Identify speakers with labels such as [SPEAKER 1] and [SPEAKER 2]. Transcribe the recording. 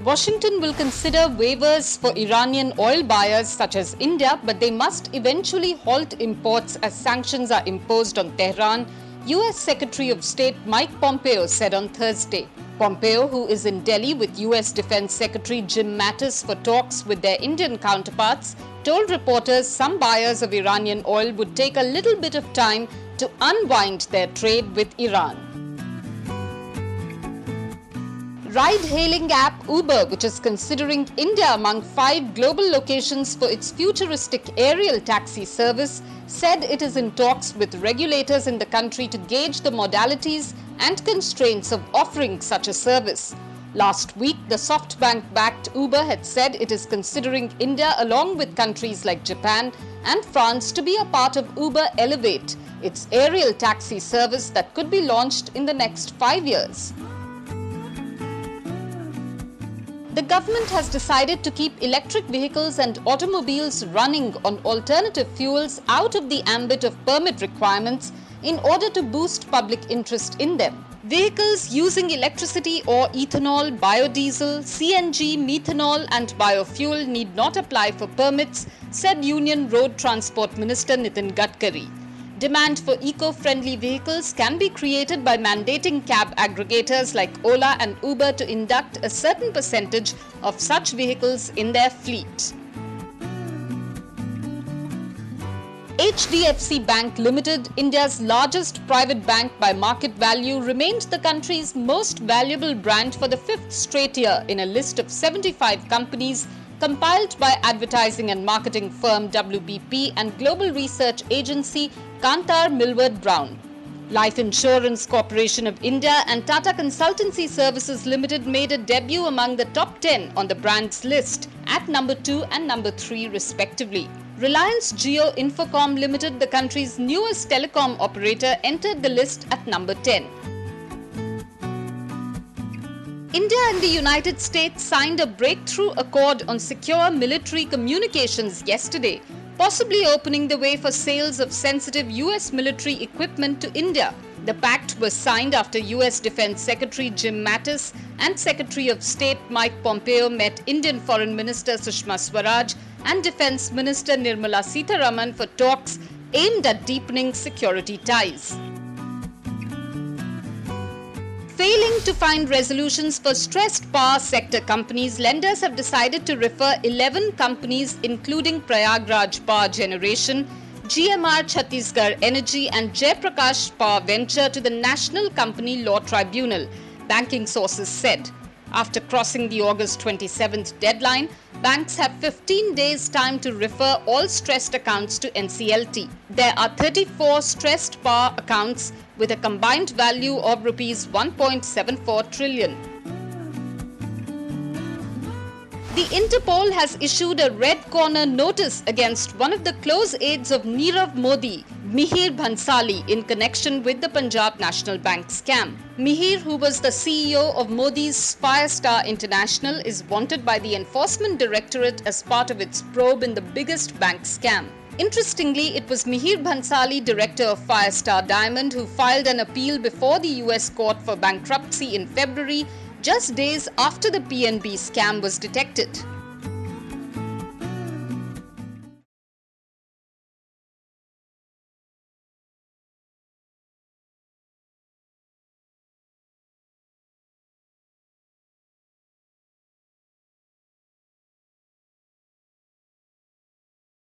[SPEAKER 1] Washington will consider waivers for Iranian oil buyers such as India, but they must eventually halt imports as sanctions are imposed on Tehran, US Secretary of State Mike Pompeo said on Thursday. Pompeo, who is in Delhi with US Defense Secretary Jim Mattis for talks with their Indian counterparts, told reporters some buyers of Iranian oil would take a little bit of time to unwind their trade with Iran. Ride-hailing app Uber, which is considering India among 5 global locations for its futuristic aerial taxi service, said it is in talks with regulators in the country to gauge the modalities and constraints of offering such a service. Last week, the SoftBank-backed Uber had said it is considering India along with countries like Japan and France to be a part of Uber Elevate, its aerial taxi service that could be launched in the next 5 years. The government has decided to keep electric vehicles and automobiles running on alternative fuels out of the ambit of permit requirements in order to boost public interest in them. Vehicles using electricity or ethanol, biodiesel, CNG, methanol and biofuel need not apply for permits, said Union Road Transport Minister Nitin Gadkari. Demand for eco-friendly vehicles can be created by mandating cab aggregators like Ola and Uber to induct a certain percentage of such vehicles in their fleet. HDFC Bank Limited, India's largest private bank by market value, remained the country's most valuable brand for the 5th straight year in a list of 75 companies compiled by advertising and marketing firm WPP and global research agency Kantar Millward Brown. Life Insurance Corporation of India and Tata Consultancy Services Limited made a debut among the top 10 on the brand's list at number 2 and number 3 respectively. Reliance Jio Infocom Limited, the country's newest telecom operator, entered the list at number 10. India and the United States signed a breakthrough accord on secure military communications yesterday, possibly opening the way for sales of sensitive US military equipment to India. The pact was signed after US Defense Secretary Jim Mattis and Secretary of State Mike Pompeo met Indian Foreign Minister Sushma Swaraj and Defense Minister Nirmala Sitharaman for talks aimed at deepening security ties. Failing to find resolutions for stressed power sector companies, lenders have decided to refer 11 companies including Prayagraj Power Generation, GMR Chhattisgarh Energy and Jaiprakash Power Venture to the National Company Law Tribunal, banking sources said. After crossing the August 27th deadline, banks have 15 days time to refer all stressed accounts to NCLT. There are 34 stressed power accounts with a combined value of Rs 1.74 trillion. The Interpol has issued a red corner notice against one of the close aides of Nirav Modi, Mihir Bhansali, in connection with the Punjab National Bank scam. Mihir, who was the CEO of Modi's Firestar International, is wanted by the Enforcement Directorate as part of its probe in the biggest bank scam. Interestingly, it was Mihir Bhansali, director of Firestar Diamond, who filed an appeal before the US Court for Bankruptcy in February, just days after the PNB scam was detected.